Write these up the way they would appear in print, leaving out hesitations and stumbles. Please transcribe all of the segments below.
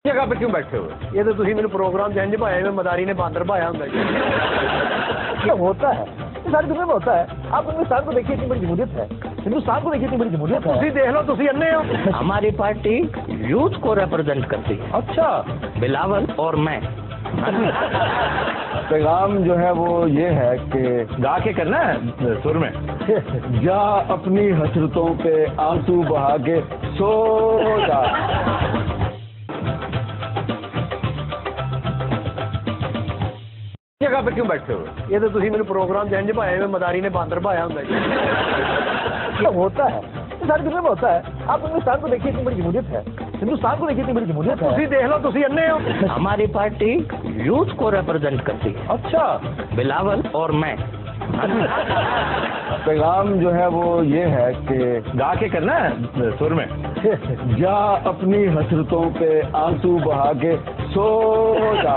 جگہ پہ کیوں بیٹھے ہوئے؟ یہ تو تھی میرے پروگرام جنج بھایا میں مداری نے باندر بھایا ہوں ہوتا ہے ساری دنیا میں ہوتا ہے. آپ ہندوستان کو دیکھیے اتنی بڑی جمہوریت ہے, ہندوستان کو دیکھیے اتنی بڑی جمہوریت ہے. تھی دیکھ لو تھی انے ہو. ہماری پارٹی یوتھ کو ریپرزینٹ کرتی ہے. اچھا بلاول اور میں. پیغام جو ہے وہ یہ ہے کہ گا کے کرنا ہے سر میں. جا اپنی حسرتوں پہ آنسو بہا کے سو جا. جگہ پہ کیوں بیٹھے ہوئے؟ یہ تو تھی میرے پروگرام جنج بھایا میں مداری نے باندر بھایا ہوں ہوتا ہے ساری دنیا میں ہوتا ہے. آپ ہندوستان کو دیکھیے اتنی بڑی جمہوریت ہے, ہندوستان کو دیکھیے اتنی بڑی جمہوریت ہے. تھی دیکھ لو تھی انے ہو. ہماری پارٹی یوتھ کو ریپرزینٹ کرتی ہے. اچھا بلاول اور میں. پیغام جو ہے وہ یہ ہے کہ گا کے کرنا ہے سر میں. جا اپنی حسرتوں پہ آنسو بہا کے سو جا.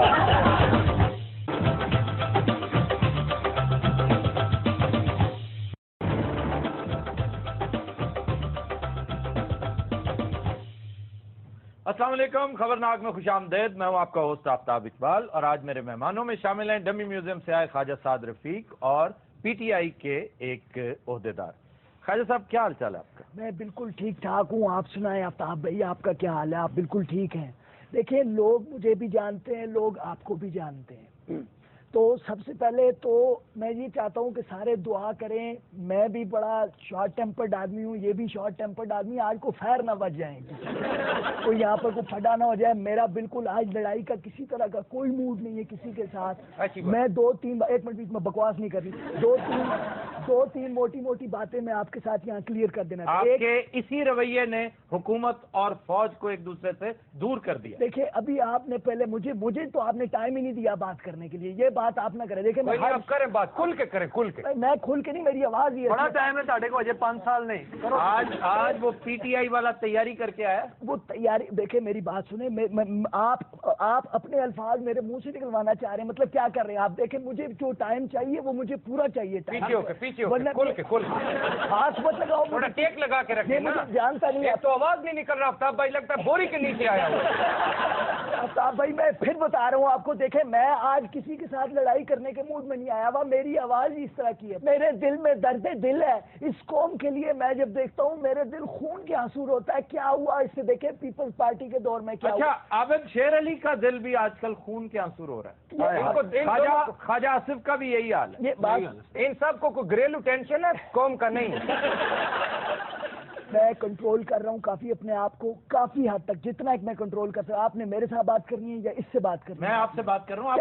السلام علیکم. خبرناک میں خوش آمدید. میں ہوں آپ کا ہوسٹ آفتاب اقبال, اور آج میرے مہمانوں میں شامل ہیں ڈمی میوزیم سے آئے خواجہ سعد رفیق اور پی ٹی آئی کے ایک عہدیدار. خواجہ صاحب کیا حال چال ہے آپ کا؟ میں بالکل ٹھیک ٹھاک ہوں. آپ سنائیں آفتاب بھائی, آپ کا کیا حال ہے؟ آپ بالکل ٹھیک ہیں؟ دیکھیں, لوگ مجھے بھی جانتے ہیں, لوگ آپ کو بھی جانتے ہیں. تو سب سے پہلے تو میں یہ چاہتا ہوں کہ سارے دعا کریں. میں بھی بڑا شارٹ ٹیمپرڈ آدمی ہوں, یہ بھی شارٹ ٹیمپرڈ آدمی. آج کو فیر نہ بچ جائیں, کوئی یہاں پر کوئی پھڈا نہ ہو جائے. میرا بالکل آج لڑائی کا کسی طرح کا کوئی موڈ نہیں ہے کسی کے ساتھ. میں ایک منٹ بیچ میں بکواس نہیں کر رہی. دو تین موٹی موٹی باتیں میں آپ کے ساتھ یہاں کلیئر کر دینا. آپ کے اسی رویے نے حکومت اور فوج کو ایک دوسرے سے دور کر دیا. دیکھیں, ابھی آپ نے پہلے مجھے تو آپ نے ٹائم ہی نہیں دیا بات کرنے کے لیے. یہ بات آپ نہ کریں. دیکھیں, آپ کریں بات, کھل کے کریں, کھل کے. میں کھل کے نہیں, میری آواز ہی ہے. بڑا ٹائم ہے ساڑھے کو, اجے 5 سال نہیں. آج وہ پی ٹی آئی والا تیاری کر کے آیا. وہ تیاری, دیکھیں میری بات سنیں. آپ اپنے الفاظ میرے منہ سے نکلوانا چاہ رہے ہیں, مطلب کیا کر رہے ہیں آپ؟ دیکھیں, مجھے جو ٹائم چاہیے وہ مجھے پورا چاہیے. پیچھے ہو کے کھل کے ہاتھ مت لگاؤ, تھوڑا ٹیک لگا کے رکھیں. مجھے جانتا نہیں. تو آواز نہیں نکل رہا آفتاب بھائی, لگتا ہے بوری کے نیچے آیا. آفتاب بھائی, میں پھر بتا رہا ہوں آپ کو. دیکھیں, میں آج کسی کے ساتھ لڑائی کرنے کے موڈ میں نہیں آیا ہوا. میری آواز اس طرح کی ہے, میرے دل میں درد دل ہے اس قوم کے لیے. میں جب دیکھتا ہوں میرے دل خون کے آنسو ہوتا ہے. کیا ہوا اس سے؟ دیکھیں, پیپلز پارٹی کے دور میں کیا ہوا. اچھا, عابد شیر علی کا دل بھی آج کل خون کے آنسو ہو رہا ہے. خواجہ آصف کا بھی یہی حال ہے. یہ بات, ان سب کو کوئی گھریلو ٹینشن ہے, قوم کا نہیں. میں کنٹرول کر رہا ہوں کافی اپنے آپ کو, کافی حد تک, جتنا ایک میں کنٹرول کر سکتا. آپ نے میرے ساتھ بات کرنی ہے یا اس سے بات کرنی ہے؟ میں آپ سے بات کر رہا ہوں, آپ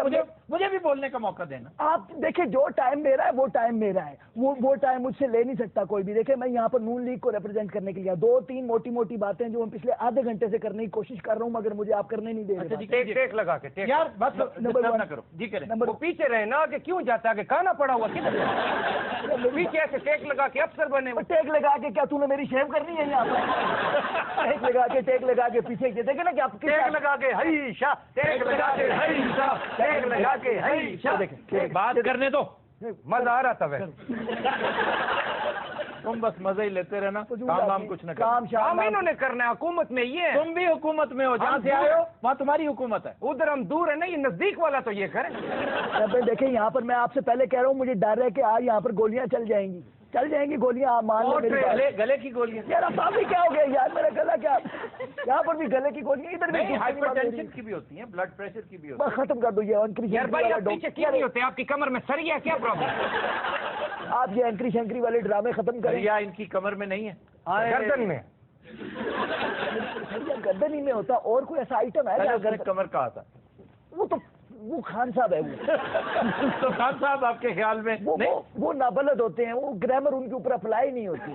مجھے بھی بولنے کا موقع دینا. آپ دیکھیں, جو ٹائم میرا ہے وہ ٹائم میرا ہے, وہ ٹائم مجھ سے لے نہیں سکتا کوئی بھی. دیکھیں, میں یہاں پر نون لیگ کو ریپرزینٹ کرنے کے لیے 2-3 موٹی موٹی باتیں جو میں پچھلے آدھے گھنٹے سے کرنے کی کوشش کر رہا ہوں, مگر مجھے آپ کرنے نہیں دے رہے. ٹیک لگا کے یار بس نہ کرو جی, کریں. وہ پیچھے رہے نا کہ کیوں جاتا ہے, کہ کھانا پڑا ہوا کدھر پیچھے ایسے ٹیک لگا کے افسر بنے. ٹیک لگا کے کیا تو نے میری شیو کرنی ہے یہاں پر؟ ٹیک لگا کے پیچھے دیکھیں نا, کہ آپ ٹیک لگا کے ہئی شاہ, ٹیک لگا کے ہئی شاہ, ٹیک لگا کے ہئی شاہ. دیکھیں, بات کرنے دو, مزہ آ رہا تھا ویسے. تم بس مزے ہی لیتے رہنا, کام کچھ نہ کرنا. کام انہوں نے کرنا ہے, حکومت میں یہ ہے. تم بھی حکومت میں ہو, جہاں سے آئے ہو وہاں تمہاری حکومت ہے. ادھر ہم دور ہیں نا, یہ نزدیک والا تو یہ کریں. دیکھیں, یہاں پر میں آپ سے پہلے کہہ رہا ہوں, مجھے ڈر ہے کہ آج یہاں پر گولیاں چل جائیں گی گولیاں. آپ مان لیں گلے کی گولیاں. یار اب بھی کیا ہو گیا یار, میرا گلا کیا, یہاں پر بھی گلے کی گولیاں, ادھر بھی ہائپر ٹینشن کی بھی ہوتی ہیں, بلڈ پریشر کی بھی ہوتی ہے. ختم کر دو یہ اینکری ہوتے. آپ کی کمر میں سریا کیا پرابلم؟ آپ یہ اینکری شنکری والے ڈرامے ختم کریں. سریا ان کی کمر میں نہیں ہے, گردن میں. گردن ہی میں ہوتا, اور کوئی ایسا آئٹم ہے کمر کا آتا؟ وہ خان صاحب ہے. تو خان صاحب آپ کے خیال میں وہ نابلد ہوتے ہیں, وہ گرامر ان کے اوپر اپلائی نہیں ہوتی.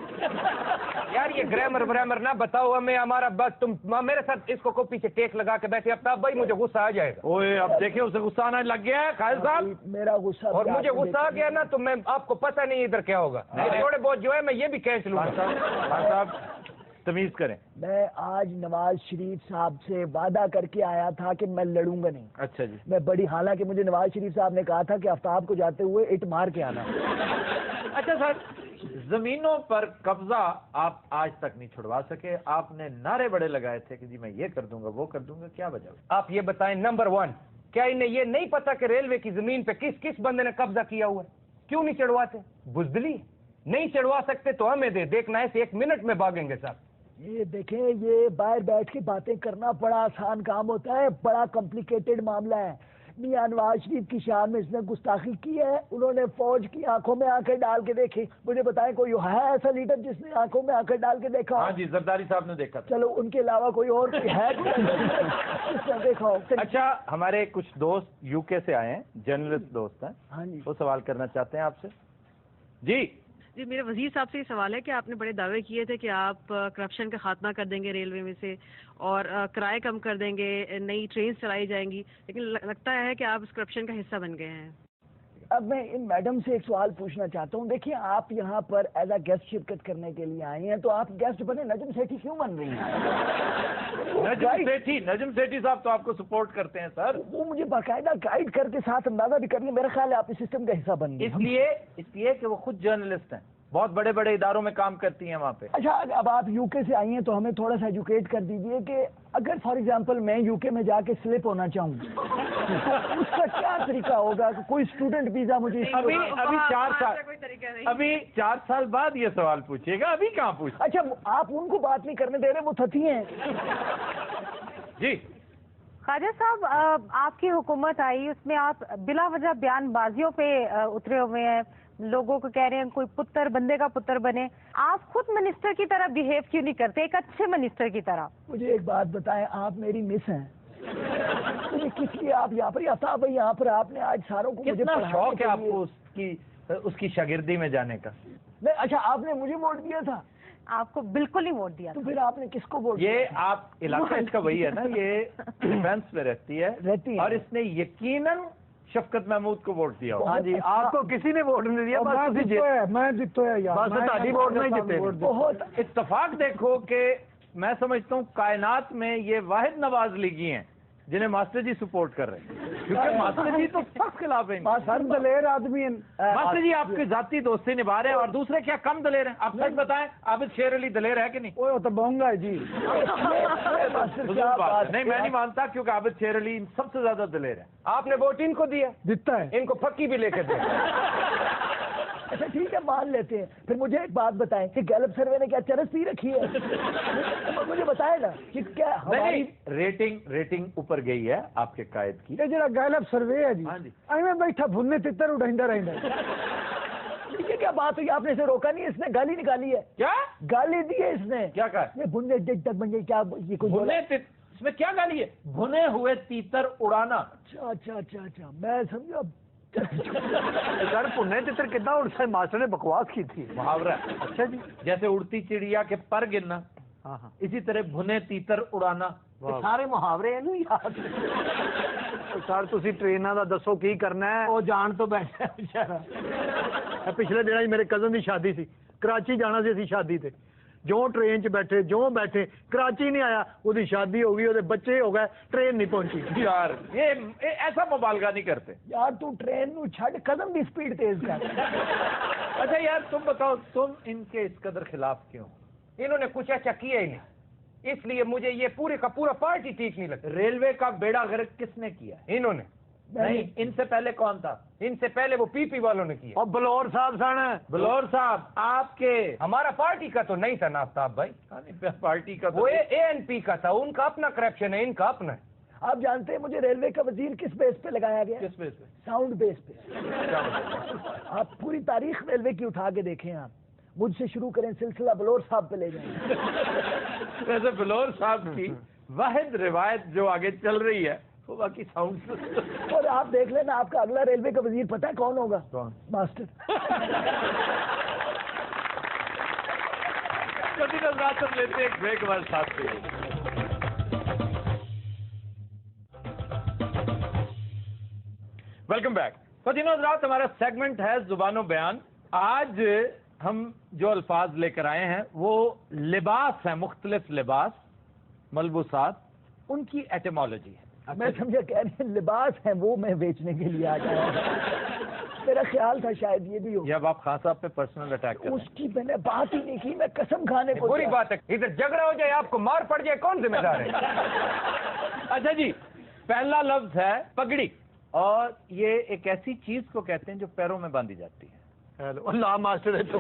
یار یہ گرامر نہ بتاؤ ہمیں, ہمارا بس تم میرے ساتھ اس کو پیچھے ٹیک لگا کے بیٹھے. آفتاب بھائی مجھے غصہ آ جائے گا. اوے اب دیکھیں, اسے غصہ آنا لگ گیا ہے خالد صاحب. میرا غصہ, اور مجھے غصہ آ گیا نا, تو میں آپ کو پتہ نہیں ادھر کیا ہوگا. تھوڑے بہت جو ہے میں یہ بھی کھینچ لوں گا. خان صاحب تمیز کریں. میں آج نواز شریف صاحب سے وعدہ کر کے آیا تھا کہ میں لڑوں گا نہیں. اچھا جی. میں حالانکہ مجھے نواز شریف صاحب نے کہا تھا کہ آفتاب کو جاتے ہوئے اٹ مار کے آنا. اچھا سر زمینوں پر قبضہ آپ آج تک نہیں چھڑوا سکے. آپ نے نعرے بڑے لگائے تھے کہ جی میں یہ کر دوں گا وہ کر دوں گا, کیا وجہ؟ آپ یہ بتائیں نمبر 1 کیا انہیں یہ نہیں پتا کہ ریلوے کی زمین پہ کس کس بندے نے قبضہ کیا ہوا ہے؟ کیوں نہیں چڑھواتے؟ بزدلی نہیں چڑھوا سکتے تو ہمیں دے, دیکھنا ہے 1 منٹ میں بھاگیں گے صاحب. یہ دیکھیں, یہ باہر بیٹھ کے باتیں کرنا بڑا آسان کام ہوتا ہے, بڑا کمپلیکیٹڈ معاملہ ہے. میاں نواز شریف کی شان میں اس نے گستاخی کی ہے, انہوں نے فوج کی آنکھوں میں آنکھیں ڈال کے دیکھی. مجھے بتائیں کوئی ہے ایسا لیڈر جس نے آنکھوں میں آنکھیں ڈال کے دیکھا؟ ہاں جی, زرداری صاحب نے دیکھا. چلو ان کے علاوہ کوئی اور ہے جس نے دیکھا ہو؟ اچھا, ہمارے کچھ دوست یو کے سے آئے ہیں, جرنلسٹ دوست ہیں, ہاں جی, وہ سوال کرنا چاہتے ہیں آپ سے. جی جی, میرے وزیر صاحب سے یہ سوال ہے کہ آپ نے بڑے دعوے کیے تھے کہ آپ کرپشن کا خاتمہ کر دیں گے ریلوے میں سے, اور کرائے کم کر دیں گے, نئی ٹرینز چلائی جائیں گی, لیکن لگتا ہے کہ آپ اس کرپشن کا حصہ بن گئے ہیں. اب میں ان میڈم سے ایک سوال پوچھنا چاہتا ہوں. دیکھیے, آپ یہاں پر ایز اے گیسٹ شرکت کرنے کے لیے آئے ہیں, تو آپ گیسٹ بنے, نجم سیٹھی کیوں بن رہی ہیں؟ نجم سیٹھی صاحب تو آپ کو سپورٹ کرتے ہیں سر. وہ مجھے باقاعدہ گائیڈ کر کے ساتھ اندازہ بھی کر لیں, میرا خیال ہے آپ اس سسٹم کا حصہ بن گئے. اس لیے کہ وہ خود جرنلسٹ ہیں, بہت بڑے بڑے اداروں میں کام کرتی ہیں وہاں پہ. اچھا, اب آپ یو کے سے آئی ہیں تو ہمیں تھوڑا سا ایجوکیٹ کر دیجئے کہ اگر فار ایگزامپل میں یو کے میں جا کے سلپ ہونا چاہوں اس کا کیا طریقہ ہوگا؟ کہ کوئی اسٹوڈنٹ ویزا مجھے ابھی 4 سال بعد یہ سوال پوچھیے گا, ابھی کہاں پوچھ. اچھا, آپ ان کو بات نہیں کرنے دے رہے, وہ تھتی ہیں. جی خواجہ صاحب, آپ کی حکومت آئی, اس میں آپ بلا وجہ بیان بازیوں پہ اترے ہوئے ہیں, لوگوں کو کہہ رہے ہیں کوئی پتر بندے کا پتر بنے. آپ خود منسٹر کی طرح بیہیو کیوں نہیں کرتے, ایک اچھے منسٹر کی طرح؟ مجھے ایک بات بتائیں, آپ میری مس ہیں, کس لیے آپ یہاں پر آتا بھائی, یہاں پر آپ نے آج ساروں کو کتنا شوق ہے آپ کو اس کی شاگردی میں جانے کا. نہیں, اچھا, آپ نے مجھے ووٹ دیا تھا؟ آپ کو بالکل نہیں ووٹ دیا. تو پھر آپ نے کس کو ووٹ دیا؟ یہ آپ علاقہ اس کا وہی ہے نا, یہ ڈیفینس میں رہتی ہے, اور اس نے یقیناً شفقت محمود کو ووٹ دیا. ہاں جی, آپ کو کسی نے ووٹ نہیں دیا, میں جیتو ہے یار, ووٹ نہیں جیتے. بہت اتفاق دیکھو کہ میں سمجھتا ہوں کائنات میں یہ واحد نواز لیگی ہیں جنہیں ماسٹر جی سپورٹ کر رہے ہیں, کیونکہ ماسٹر جی تو سخت خلاف ہیں. سر دلیر آدمی ہیں ماسٹر جی, آپ کی ذاتی دوستی نبھا رہے ہیں, اور دوسرے کیا کم دلیر ہیں؟ آپ سچ بتائیں, عابد شیر علی دلیر ہے کہ نہیں؟ وہ تو بہنگا ہے جی. نہیں, میں نہیں مانتا, کیونکہ عابد شیر علی سب سے زیادہ دلیر ہے. آپ نے ووٹ ان کو دیا, جتتا ہے, ان کو پھکی بھی لے کے دیا. اچھا ٹھیک ہے, مان لیتے ہیں. پھر مجھے ایک بات بتائیں کہ گیلپ سروے نے کیا چرس پی رکھی ہے؟ مجھے بتائے نا کہ کیا ہماری ریٹنگ اوپر گئی ہے آپ کے قائد کی. یہ جڑا گیلپ سروے ہے جی, میں بیٹھا بھننے تتر اڈھنڈا رہندا. یہ کیا بات ہوئی, آپ نے اسے روکا نہیں؟ اس نے گالی نکالی ہے. کیا گالی دی ہے اس نے؟ کیا کہا؟ یہ بھنے ڈگ ڈگ بن گئی, کیا یہ کوئی اس میں کیا گالی ہے؟ بھنے ہوئے تیتر اڑانا. اچھا, میں سمجھا. سر بھنے تتر کتنا اڑتا ہے, ماسٹر نے بکواس کی تھی. محاورہ. اچھا جی, جیسے اڑتی چڑیا کے پر گرنا, اسی طرح بھنے تیتر اڑانا. سارے محاورے ہیں نا یار. سر تسی ٹریناں دا دسو کی کرنا ہے؟ وہ جان تو بیٹھا بیچارہ. پچھلے دن میرے کزن دی شادی سی, کراچی جانا سی اسی شادی تے, جو ٹرین چ بیٹھے کراچی نہیں آیا, وہ شادی ہو گئی, وہ بچے ہو گئے, ٹرین نہیں پہنچی. یار یہ ایسا مبالغہ نہیں کرتے یار, تو ٹرین نو چھڈ, قدم دی سپیڈ تیز کر. اچھا یار, تم بتاؤ, تم ان کے اس قدر خلاف کیوں؟ انہوں نے کچھ ایسا کیا ہی نہیں, اس لیے مجھے یہ پورے کا پورا پارٹی ٹھیک نہیں لگتا. ریلوے کا بیڑا غرق کس نے کیا؟ انہوں نے نہیں, ان سے پہلے کون تھا؟ ان سے پہلے وہ پی پی والوں نے کیا. اور بلور صاحب سن, بلور صاحب آپ کے, ہمارا پارٹی کا تو نہیں تھا نا آفتاب بھائی, پارٹی کا وہ اے این پی کا تھا, ان کا اپنا کرپشن ہے, ان کا اپنا ہے. آپ جانتے ہیں مجھے ریلوے کا وزیر کس بیس پہ لگایا گیا؟ کس بیس پہ؟ ساؤنڈ بیس پہ. آپ پوری تاریخ ریلوے کی اٹھا کے دیکھیں, آپ مجھ سے شروع کریں, سلسلہ بلور صاحب پہ لے جائیں. ویسے بلور صاحب کی واحد روایت جو آگے چل رہی ہے وہ باقی ساؤنڈ. اور آپ دیکھ لینا, آپ کا اگلا ریلوے کا وزیر پتہ ہے کون ہوگا؟ ماسٹر. لیتے ایک بریک بعد ساتھ پہ. Welcome back. خواتین حضرات, ہمارا سیگمنٹ ہے زبان و بیان. آج ہم جو الفاظ لے کر آئے ہیں وہ لباس ہیں, مختلف لباس, ملبوسات, ان کی ایٹیمالوجی ہے. میں سمجھا کہہ رہے ہیں لباس ہیں وہ میں بیچنے کے لیے آ جایا. میرا خیال تھا شاید یہ بھی ہو. یہ اب آپ خان صاحب پہ پرسنل اٹیک کر رہے اس کی میں نے بات ہی نہیں کی, میں قسم کھانے کو. بری بات ہے, ادھر جھگڑا ہو جائے, آپ کو مار پڑ جائے, کون ذمہ دار ہے؟ ہیں. اچھا جی, پہلا لفظ ہے پگڑی, اور یہ ایک ایسی چیز کو کہتے ہیں جو پیروں میں باندھی جاتی ہے. اللہ ماسٹر ہے تو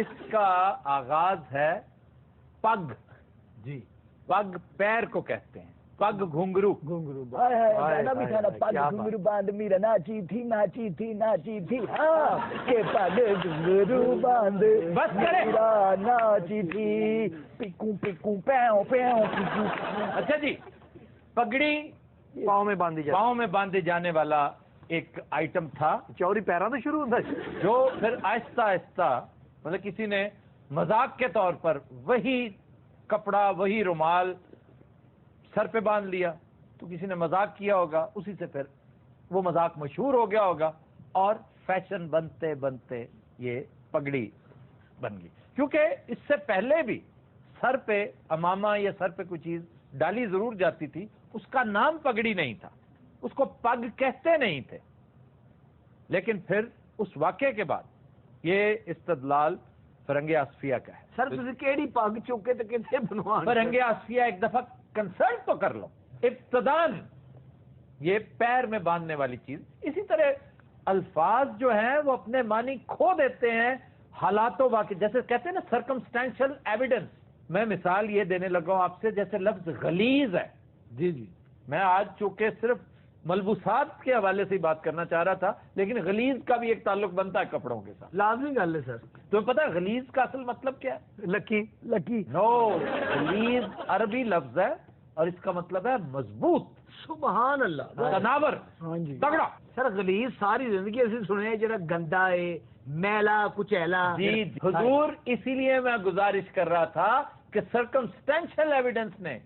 اس کا آغاز ہے پگ. جی, پگ پیر کو کہتے ہیں, پگ گھنگرو. گھنگرو. گانا بھی تھا نا, پگ گھنگرو باندھ میرا ناچی تھی ناچی تھی ناچی تھی, ہاں کہ پگ گھنگرو باندھ بس کرے. میرا ناچی تھی پکو پکو پیو پیو پکو. اچھا جی, پگڑی پاؤں میں باندھی جاتی, پاؤں میں باندھے جانے والا ایک آئٹم تھا چوری پیروں سے شروع ہوتا ہے, جو پھر آہستہ آہستہ مطلب کسی نے مذاق کے طور پر وہی کپڑا وہی رومال سر پہ باندھ لیا, تو کسی نے مذاق کیا ہوگا, اسی سے پھر وہ مذاق مشہور ہو گیا ہوگا, اور فیشن بنتے بنتے یہ پگڑی بن گئی. کیونکہ اس سے پہلے بھی سر پہ امامہ یا سر پہ کوئی چیز ڈالی ضرور جاتی تھی, اس کا نام پگڑی نہیں تھا, اس کو پگ کہتے نہیں تھے. لیکن پھر اس واقعے کے بعد یہ استدلال فرنگ آصفیہ کا ہے. سر تسی کیڑی پگ چوکے تے کتے بنوان, فرنگ آصفیہ ایک دفعہ کنسلٹ تو کر لو. ابتدان یہ پیر میں باندھنے والی چیز. اسی طرح الفاظ جو ہیں وہ اپنے معنی کھو دیتے ہیں حالات و واقع, جیسے کہتے ہیں نا سرکمسٹینشل ایویڈنس. میں مثال یہ دینے لگا ہوں آپ سے, جیسے لفظ غلیظ ہے. جی جی, میں آج چونکہ صرف ملبوسات کے حوالے سے ہی بات کرنا چاہ رہا تھا, لیکن غلیظ کا بھی ایک تعلق بنتا ہے کپڑوں کے ساتھ. لازمی گل ہے سر. تمہیں پتا ہے غلیظ کا اصل مطلب کیا ہے؟ لکی. لکی. نو, غلیظ عربی لفظ ہے اور اس کا مطلب ہے مضبوط, سبحان اللہ, تناور, ہاں جی. تگڑا. سر غلیظ ساری زندگی اسی سنے جڑا گندا ہے, میلا کچیلا. جی حضور, اسی لیے میں گزارش کر رہا تھا کہ سرکمسٹینشل ایویڈنس نے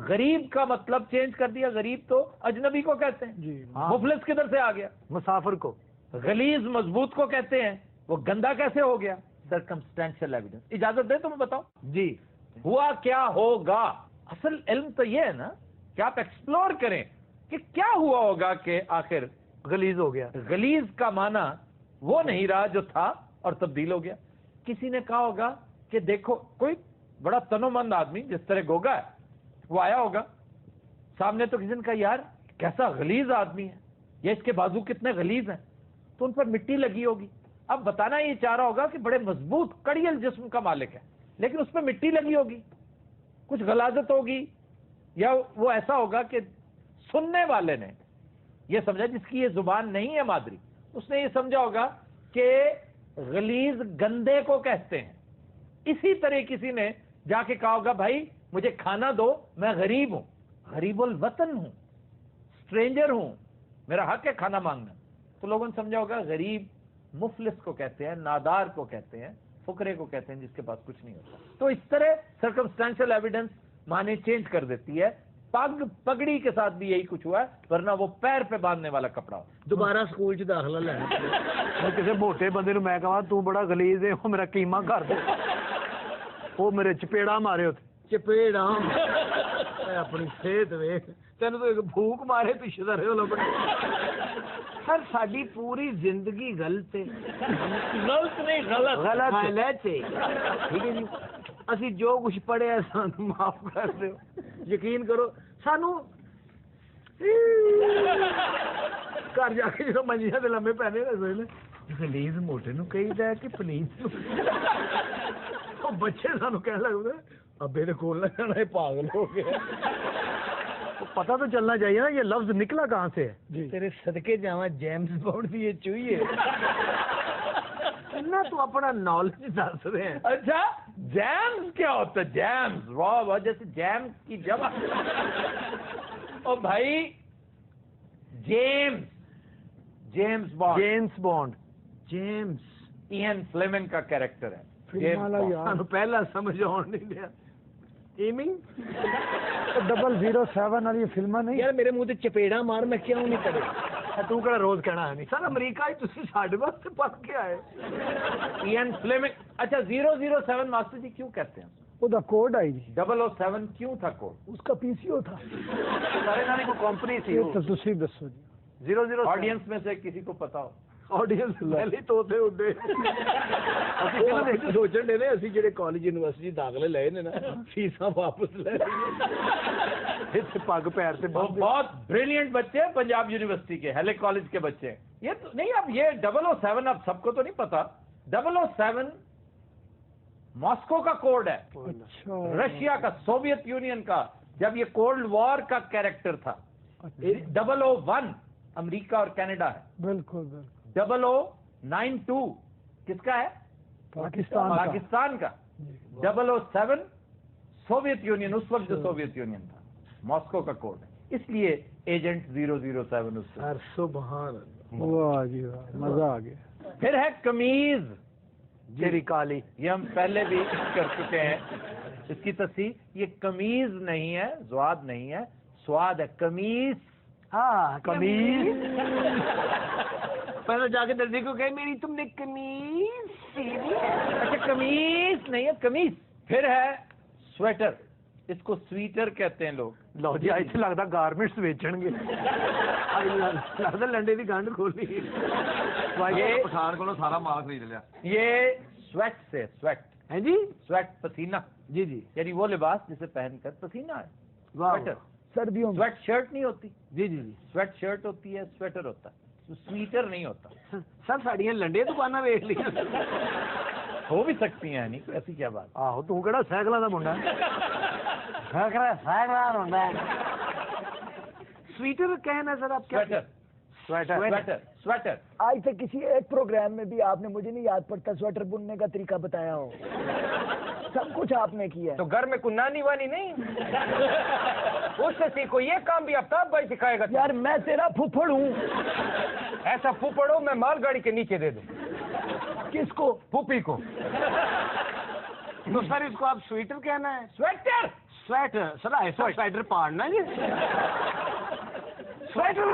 غریب کا مطلب چینج کر دیا. غریب تو اجنبی کو کہتے ہیں, جی. مفلس کدھر سے آ گیا؟ مسافر کو. غلیظ مضبوط کو کہتے ہیں, وہ گندا کیسے ہو گیا؟ Circumstantial evidence. اجازت دے تو میں بتاؤں جی, ہوا کیا ہوگا. اصل علم تو یہ ہے نا کہ آپ ایکسپلور کریں کہ کیا ہوا ہوگا کہ آخر غلیظ ہو گیا. غلیظ کا معنی وہ نہیں رہا جو تھا اور تبدیل ہو گیا. کسی نے کہا ہوگا کہ دیکھو کوئی بڑا تنو مند آدمی جس طرح گوگا ہے, وہ آیا ہوگا سامنے, تو کسی نے کہا یار کیسا غلیظ آدمی ہے, یا اس کے بازو کتنے غلیظ ہیں, تو ان پر مٹی لگی ہوگی. اب بتانا یہ چاہ رہا ہوگا کہ بڑے مضبوط کڑیل جسم کا مالک ہے, لیکن اس پہ مٹی لگی ہوگی, کچھ غلاظت ہوگی, یا وہ ایسا ہوگا کہ سننے والے نے یہ سمجھا, جس کی یہ زبان نہیں ہے مادری, اس نے یہ سمجھا ہوگا کہ غلیظ گندے کو کہتے ہیں. اسی طرح کسی نے جا کے کہا ہوگا بھائی مجھے کھانا دو, میں غریب ہوں, غریب الوطن ہوں, اسٹرینجر ہوں, میرا حق ہے کھانا مانگنا. تو لوگوں نے سمجھا ہوگا غریب مفلس کو کہتے ہیں, نادار کو کہتے ہیں, فقرے کو کہتے ہیں جس کے پاس کچھ نہیں ہوتا. تو اس طرح سرکمسٹینشل ایویڈنس معنی چینج کر دیتی ہے. پگ پگڑی کے ساتھ بھی یہی کچھ ہوا ہے, ورنہ وہ پیر پہ باندھنے والا کپڑا ہو. دوبارہ سکول چ داخلہ لینا. میں کسی موٹے بندے نو میں کہا تو بڑا غلیظ ہے, وہ میرا قیمہ کر دے, وہ میرے چپیڑا مارے ہوتے. چپیڑا اپنی صحت ویخ, تین تو ایک بھوک مارے پیچھے دا رہے ہو لبڑے. سر ساری پوری زندگی غلط ہے. غلط نہیں, غلط غلط ہے, ٹھیک ہے جی. اسی جو کچھ پڑھے سانو معاف کر دو, یقین کرو سانو گھر جا کے جو منجیاں تے لمبے پینے غلیظ موٹے نو کہی دا کہ پلیز وہ بچے سانو کہنے لگتے ابے دے کول نہ جانا, پاگل ہو گیا. پتہ تو چلنا چاہیے نا یہ لفظ نکلا کہاں سے ہے. تیرے صدقے جاواں جیمز بانڈ دی یہ چوئی ہے. اتنا تو اپنا نالج دس رہے ہیں. اچھا جیمز کیا ہوتا ہے؟ جیمز واہ, جیسے جیمز کی جمع. او بھائی James Bond, James Bond, James Ian Fleming کا کیریکٹر ہے. سانو پہلا سمجھ آن نہیں دیا. ایمنگ 007 والی فلماں نہیں یار میرے منہ تے چپیڑا مار, میں کیوں نہیں کرے. تو کہڑا روز کہنا ہے نہیں سر امریکہ تسی ساڈے واسطے پڑھ کے آئے. ایئن فلیمنگ. اچھا 007 ماسٹر جی کیوں کہتے ہیں؟ وہ دا کوڈ آئی جی. 007 کیوں تھا کوڈ؟ اس کا پی سی او تھا. سارے نانے کو کمپنی تھی. تو تسی دسو جی. 0-0 آڈینس میں سے کسی کو پتا ہو؟ ਆਡੀਅנס ਪਹਿਲੇ ਤੋਤੇ ਉੱਡੇ ਅਸੀਂ ਕਹਿੰਦੇ ਸੋਚਣ ਦੇ ਨੇ ਅਸੀਂ ਜਿਹੜੇ ਕਾਲਜ ਯੂਨੀਵਰਸਿਟੀ ਦਾਖਲੇ ਲਏ ਨੇ ਨਾ ਫੀਸਾਂ ਵਾਪਸ ਲੈ ਲਈਏ ਇੱਥੇ ਪੱਗ ਪੈਰ ਤੇ بہت بریلینٹ بچے ہیں پنجاب یونیورسٹی کے، ہیلے کالج کے بچے ہیں یہ تو نہیں. اب یہ 007 اب سب کو تو نہیں پتا. 007 ماسکو کا کوڈ ہے، رشیا کا، سوویت یونین کا، جب یہ کولڈ وار کا کیریکٹر تھا. 001 امریکہ اور کینیڈا ہے. بالکل بالکل. 0092 کس کا ہے؟ پاکستان کا. 007 سوویت یونین، اس وقت جو سوویت یونین تھا، ماسکو کا کوڈ ہے، اس لیے ایجنٹ 007 اس سے. سبحان واہ جی واہ، مزہ آ گیا. پھر ہے قمیض، جیری کالی، یہ ہم پہلے بھی کر چکے ہیں. اس کی تصحیح، یہ قمیض نہیں ہے، زواد نہیں ہے، سواد ہے. قمیض، ہاں قمیض. پہلے جا کے درجی کو کہے میری تم نے قمیض سیدھی. اچھا قمیض نہیں ہے، قمیض. پھر ہے سویٹر، اس کو سویٹر کہتے ہیں لوگ. لو جی ایسے لگتا گارمنٹس بیچن گے، لگتا لنڈے کی گنڈ کھولی. پٹھان کو سارا مال خرید لیا. یہ سویٹ سے، سویٹ ہے جی، سویٹ پسینہ، جی جی، یعنی وہ لباس جسے پہن کر پسینہ ہے. واہ سویٹر، سردیوں میں سویٹ شرٹ نہیں ہوتی، جی جی جی. سویٹ شرٹ ہوتی ہے، سویٹر ہوتا ہے، سویٹر نہیں ہوتا. سر ساڑیاں لنڈے دکاناں ویکھ لی ہو بھی سکتی ہیں، نہیں ایسی کیا بات. آہو تو کہڑا سائیکلاں دا منڈا سائیکلاں سویٹر کہنا سر آپ کیا؟ Sweater, sweater sweater, sweater. آج تک کسی ایک پروگرام میں بھی آپ نے، مجھے نہیں یاد پڑتا، سویٹر بننے کا طریقہ بتایا ہو. سب کچھ آپ نے کیا تو گھر میں کوئی نانی وانی نہیں اس سے سیکھو. یہ کام بھی آفتاب بھائی سکھائے گا. یار میں تیرا پھپھڑ ہوں. ایسا پھوپڑ ہو میں مال گاڑی کے نیچے دے دوں. کس کو؟ پھوپھی کو. تو سر اس کو آپ سویٹر کہنا ہے؟ سویٹر، سویٹر سر ایسا سویٹر پاڑنا جی، سویٹر.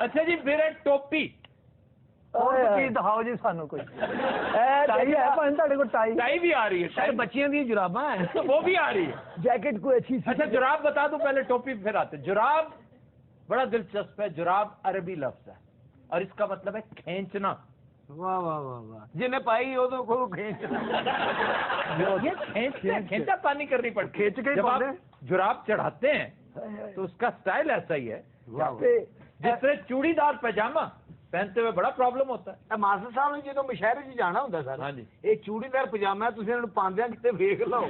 اچھا جی. پھر ہے ٹوپی. اور چیز دکھاؤ جی سانو کوئی. ٹائی بھی آ رہی ہے، سر بچیاں دی جراباں ہیں وہ بھی آ رہی ہے. جیکٹ کو اچھی سی. اچھا جراب بتا دوں پہلے، ٹوپی پھر آتے. جراب بڑا دلچسپ ہے. جراب عربی لفظ ہے اور اس کا مطلب ہے کھینچنا. واہ واہ واہ واہ. جنہیں پائی وہ تو کو کھینچنا. یہ کھینچا پانی کرنی پڑتی. کھینچ کے جب آپ جراب چڑھاتے ہیں تو اس کا سٹائل ایسا ہی ہے. جس طرح چوڑی دار پیجامہ پہنتے ہوئے بڑا پرابلم ہوتا ہے. ماسٹر صاحب نے جدو مشاعرے چ جانا ہوتا سر، ہاں جی، یہ چوڑی دار پجامہ تھی پاندیا کتنے ویک لو.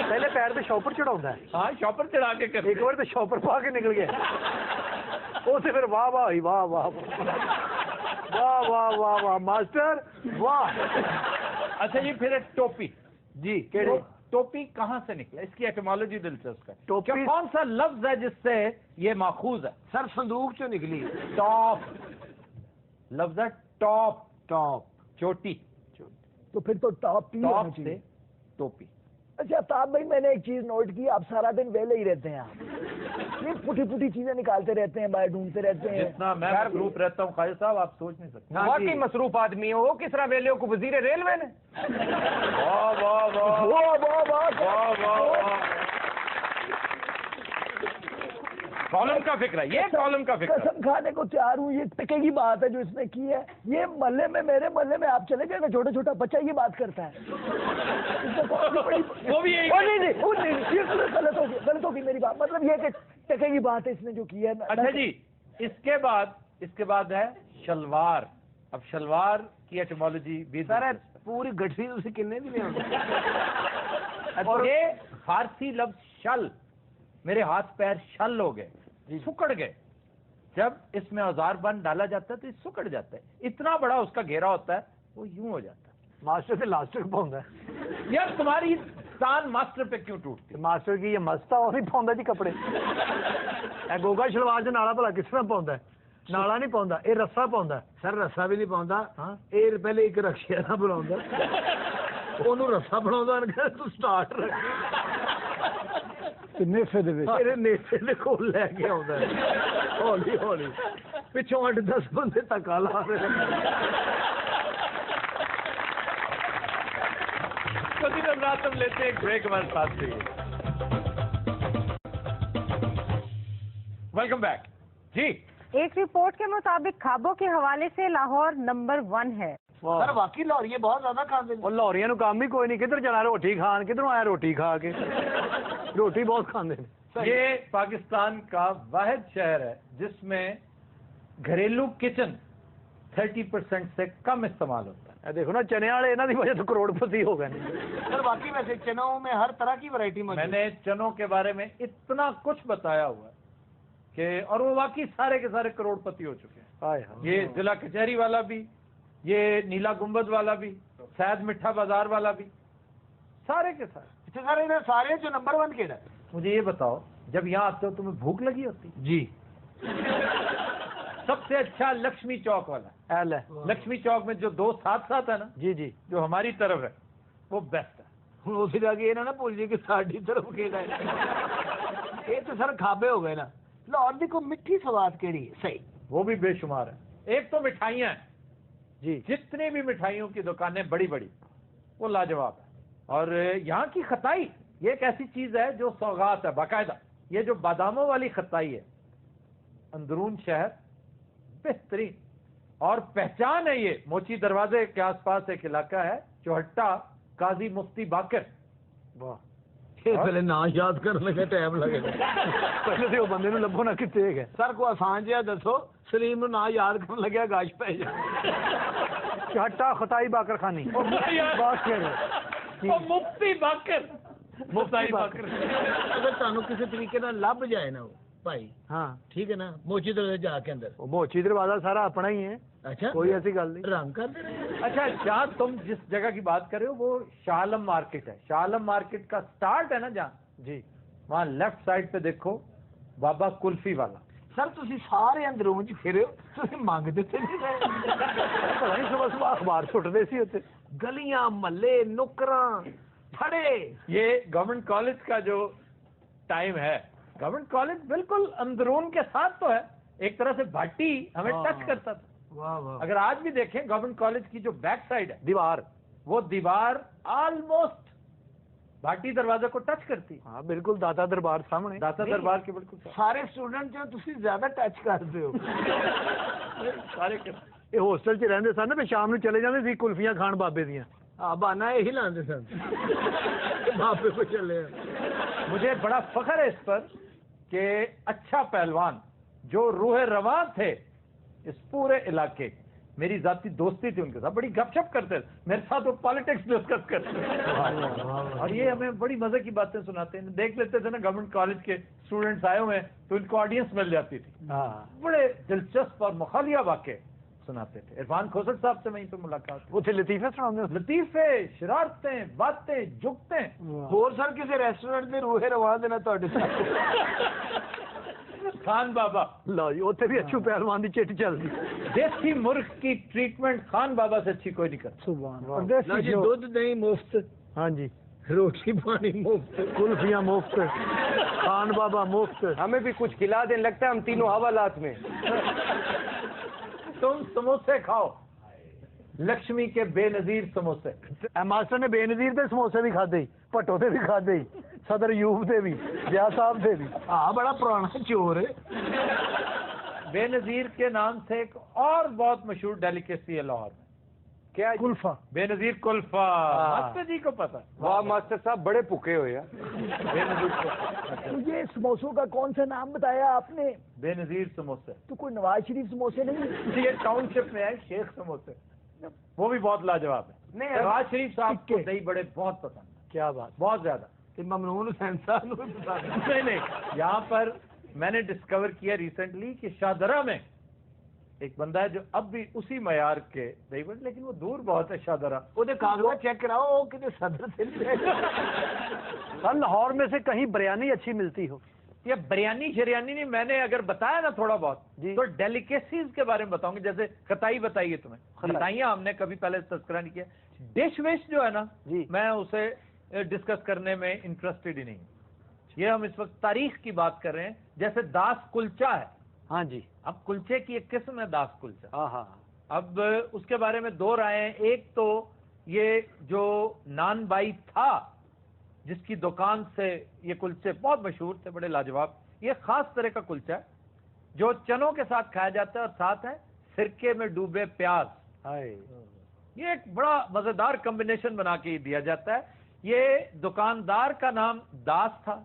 پہلے پیر پہ شاپر چڑھاؤں ہے. ہاں شاپر چڑھا کے کرتے. ایک بار تو شاپر پا کے نکل گیا. وہ سے پھر واہ واہ واہ واہ واہ واہ واہ واہ ماسٹر واہ. اچھا جی. پھر ٹوپی. جی کیڑے ٹوپی کہاں سے نکلا؟ اس کی ایٹمالوجی دلچسپ ہے. ٹوپی کون سا لفظ ہے جس سے یہ ماخوذ ہے؟ سر صندوق چو نکلی. ٹاپ لفظ ہے. ٹاپ، ٹاپ چوٹی. تو پھر تو ٹاپ ہی ہونا ٹاپ سے چاہیے. ٹوپی. اچھا تاب بھائی میں نے ایک چیز نوٹ کی، آپ سارا دن ویلے ہی رہتے ہیں. آپ یہ پھوٹی پھوٹی چیزیں نکالتے رہتے ہیں، باہر ڈھونڈتے رہتے ہیں. جتنا میں گروپ رہتا ہوں خواجہ صاحب آپ سوچ نہیں سکتے. واقعی مصروف آدمی ہے وہ. کس طرح ویلیو کو وزیر ریلوے نے. واہ واہ واہ واہ واہ واہ. واہ واہ واہ. کالم کا فکر ہے یہ، کالم کا فکر ہے. قسم کھانے کو تیار ہوں. یہ ٹکے کی بات ہے جو اس نے کی ہے. یہ محلے میں، میرے محلے میں آپ چلے گئے نا، چھوٹا چھوٹا بچہ یہ بات کرتا ہے. وہ بھی یہی. نہیں یہ غلط ہوگی، غلط ہوگی میری بات. مطلب یہ کہ ٹکے کی بات ہے اس نے جو کی ہے. اچھا جی. اس کے بعد ہے شلوار. اب شلوار کی ایٹمالوجی بھی سر پوری گٹھی تھی کنے بھی نہیں. اور یہ فارسی لفظ شل، میرے ہاتھ پیر شل ہو گئے، سکڑ گئے. جب اس میں اوزار بند ڈالا جاتا ہے تو یہ سکڑ جاتا ہے. اتنا بڑا اس کا گھیرا ہوتا ہے، وہ یوں ہو جاتا ہے. ماسٹر سے لاسٹر پاؤں ہے یار تمہاری تان ماسٹر پہ کیوں ٹوٹتی؟ ماسٹر کی یہ مستا وہ نہیں پاؤں جی کپڑے. گوگا شلوار سے نالا بھلا کس طرح پاؤں ہے؟ نالا نہیں پاؤں، یہ رسا پاؤں. سر رسا بھی نہیں پاؤں. یہ پہلے ایک رکشے کا بنا رسا بنا تو سٹارٹ نیفے دے کول لے کے آتا ہے ہولی ہولی. پچھوں 8-10 بندے تک لا رہے. رات ہم لیتے ایک بریک ہمارے ساتھ سے. Welcome back. جی ایک رپورٹ کے مطابق خوابوں کے حوالے سے لاہور نمبر 1 ہے. سر واقعی لاہوریے بہت زیادہ کھاتے ہیں. اور لاہوریاں نو کام بھی کوئی نہیں, کدھر جانا روٹی کھان, کدھروں آیا روٹی کھا کے, روٹی بہت کھاندے ہیں. یہ پاکستان کا واحد شہر ہے جس میں گھریلو کچن 30% سے کم استعمال ہوتا ہے. دیکھو نا چنے والے انہاں دی وجہ سے کروڑ پتی ہو گئے. سر واقعی ویسے چنوں میں ہر طرح کی ورائٹی موجود میں نے چنوں کے بارے میں اتنا کچھ بتایا ہوا ہے کہ, اور وہ واقعی سارے کے سارے کروڑ پتی ہو چکے ہیں. یہ ضلع کچہری والا بھی, یہ نیلا گنبد والا بھی, سید مٹھا بازار والا بھی, سارے کے سارے. اچھا سر انہیں سارے جو نمبر 1 کیڑا ہے. مجھے یہ بتاؤ, جب یہاں آتے ہو تمہیں بھوک لگی ہوتی؟ جی. سب سے اچھا لکشمی چوک والا ہے. لکشمی چوک میں جو 2 ساتھ ہے نا, جی جی, جو ہماری طرف ہے وہ بیسٹ ہے. ہوں اسے جا کے یہ نہ بھول جائے کہ ساڈی طرف کیڑا ہے. یہ تو سر کھابے ہو گئے نا. لاہور دی کو مٹھی سواد کیڑی ہے؟ صحیح, وہ بھی بے شمار ہے. ایک تو مٹھائیاں ہیں جی, جتنی بھی مٹھائیوں کی دکانیں بڑی بڑی وہ لاجواب ہے. اور یہاں کی خطائی یہ ایک ایسی چیز ہے جو سوغات ہے باقاعدہ. یہ جو باداموں والی خطائی ہے اندرون شہر بہترین, اور پہچان ہے یہ. موچی دروازے کے آس پاس ایک علاقہ ہے چوہٹا قاضی مفتی باقر. واہ, پہلے نا یاد کرنے کا ٹائم لگے گا. پہلے تو بندے نو لبھو نا کتے ہے. سر کو آسان جہا دسو, سلیم نو نا یاد کرنے لگیا گاش پہ جائے. چاٹا خطائی باقر خانی. مفتی باقر, مفتی باقر. اگر تانوں کسی طریقے نال لب جائے نا بھائی, ہاں ٹھیک ہے نا, موچی دروازے جا کے اندر. موچی دروازہ سارا اپنا ہی ہے, اچھا کوئی ایسی گل نہیں. رنگ کر دے رہے. اچھا جہاں تم جس جگہ کی بات کر رہے ہو وہ شاہ عالم مارکیٹ ہے. شاہ عالم مارکیٹ کا سٹارٹ ہے نا جہاں, جی, وہاں لیفٹ سائڈ پہ دیکھو بابا کلفی والا. سر تسی سارے اندروں چ پھرے ہو, تسی مانگتے تے نہیں رہے. پتہ نہیں صبح صبح اخبار چھٹتے سی ہوتے. گلیاں محلے نکراں پھڑے. یہ گورنمنٹ کالج کا جو ٹائم ہے, گورنمنٹ کالج بالکل اندرون کے ساتھ تو ہے, ایک طرح سے بھاٹی ہمیں ٹچ کرتا تھا. واہ واہ. اگر آج بھی دیکھیں گورنمنٹ کالج کی جو بیک سائڈ ہے دیوار, وہ دیوار آلموسٹ بھاٹی دروازے کو ٹچ کرتی. ہاں بالکل, داتا دربار سامنے. داتا دربار کے بالکل سارے اسٹوڈنٹ جو تسی زیادہ ٹچ کرتے ہو. سارے. یہ ہاسٹل چ رہندے سن نا, شام نو چلے جاندے سی کلفیاں کھان بابے دیاں. ہاں بہانا یہی لاندے سن. بابے کو چلے. مجھے بڑا فخر ہے اس پر کہ اچھا پہلوان جو روح رواں تھے اس پورے علاقے, میری ذاتی دوستی تھی ان کے ساتھ, بڑی گپ شپ کرتے تھے میرے ساتھ, وہ پالیٹکس ڈسکس کرتے تھے اور یہ ہمیں بڑی مزے کی باتیں سناتے ہیں. دیکھ لیتے تھے نا گورنمنٹ کالج کے اسٹوڈنٹس آئے ہوئے ہیں تو ان کو آڈینس مل جاتی تھی. بڑے دلچسپ اور مخالیہ واقع سناتے تھے. عرفان کھوسٹ صاحب سے وہیں پہ ملاقات. وہ تھے لطیفے سناندے, لطیفے, شرارتیں, باتیں, جگتیں. اور سر کسی ریسٹورینٹ میں روح رواں دینا تہاڈے ساتھ. خان بابا, لو جی اوتھے بھی اچھو پہلوان دی چٹ چلدی. دیسی مرغ کی ٹریٹمنٹ خان بابا سے اچھی کوئی نہیں کرتا. سبحان لو اللہ. جی دودھ دہی مفت, ہاں جی, روٹی پانی مفت, کلفیاں مفت, خان بابا مفت. ہمیں بھی کچھ کھلا دیں, لگتا ہے ہم تینوں حوالات میں. تم سموسے کھاؤ, لکشمی کے بے نظیر سموسے. ماسٹر نے بے نظیر دے سموسے بھی کھادے, پٹو دے بھی کھادے, صدر یوب دے بھی, ضیاء صاحب دے بھی. ہاں بڑا پرانا چور ہے. بے نظیر کے نام سے ایک اور بہت مشہور ڈیلیکیسی ہے لاہور میں. کیا کلفا, بے نظیر کلفا. ماسٹر جی کو پتا. واہ ماسٹر صاحب, بڑے پکے ہو یار. بے نظیر مجھے سموسوں کا کون سا نام بتایا آپ نے؟ بے نظیر سموسے. تو کوئی نواز شریف سموسے نہیں؟ یہ ٹاؤن شپ میں ہے شیخ سموسے, وہ بھی بہت لاجواب ہے. نہیں نواز شریف صاحب کو دہی بڑے بہت پسند. کیا بات, بہت زیادہ. ممنون حسین صاحب نہیں, یہاں پر میں نے ڈسکور کیا ریسنٹلی کہ شاہدرہ میں ایک بندہ ہے جو اب بھی اسی معیار کے دہی بڑے, لیکن وہ دور بہت ہے شاہدرہ. وہ کاغذات چیک کراؤ کہ صدر سے سر لاہور میں سے کہیں بریانی اچھی ملتی ہو؟ یہ بریانی شریانی نہیں, میں نے اگر بتایا نا تھوڑا بہت تو ڈیلیکیسیز کے بارے میں بتاؤں گی. جیسے خطائی بتائیے تمہیں, خطائیاں ہم نے کبھی پہلے تذکرہ نہیں کیا. ڈش وش جو ہے نا, میں اسے ڈسکس کرنے میں انٹرسٹڈ ہی نہیں. یہ ہم اس وقت تاریخ کی بات کر رہے ہیں. جیسے داس کلچا ہے, ہاں جی, اب کلچے کی ایک قسم ہے داس کلچا. ہاں ہاں. اب اس کے بارے میں 2 رائے ہیں. ایک تو یہ جو نان بائی تھا جس کی دکان سے یہ کلچے بہت مشہور تھے, بڑے لاجواب, یہ خاص طرح کا کلچا ہے. جو چنوں کے ساتھ کھایا جاتا ہے اور ساتھ ہے سرکے میں ڈوبے پیاز. یہ ایک بڑا مزیدار کمبینیشن بنا کے دیا جاتا ہے. یہ دکاندار کا نام داس تھا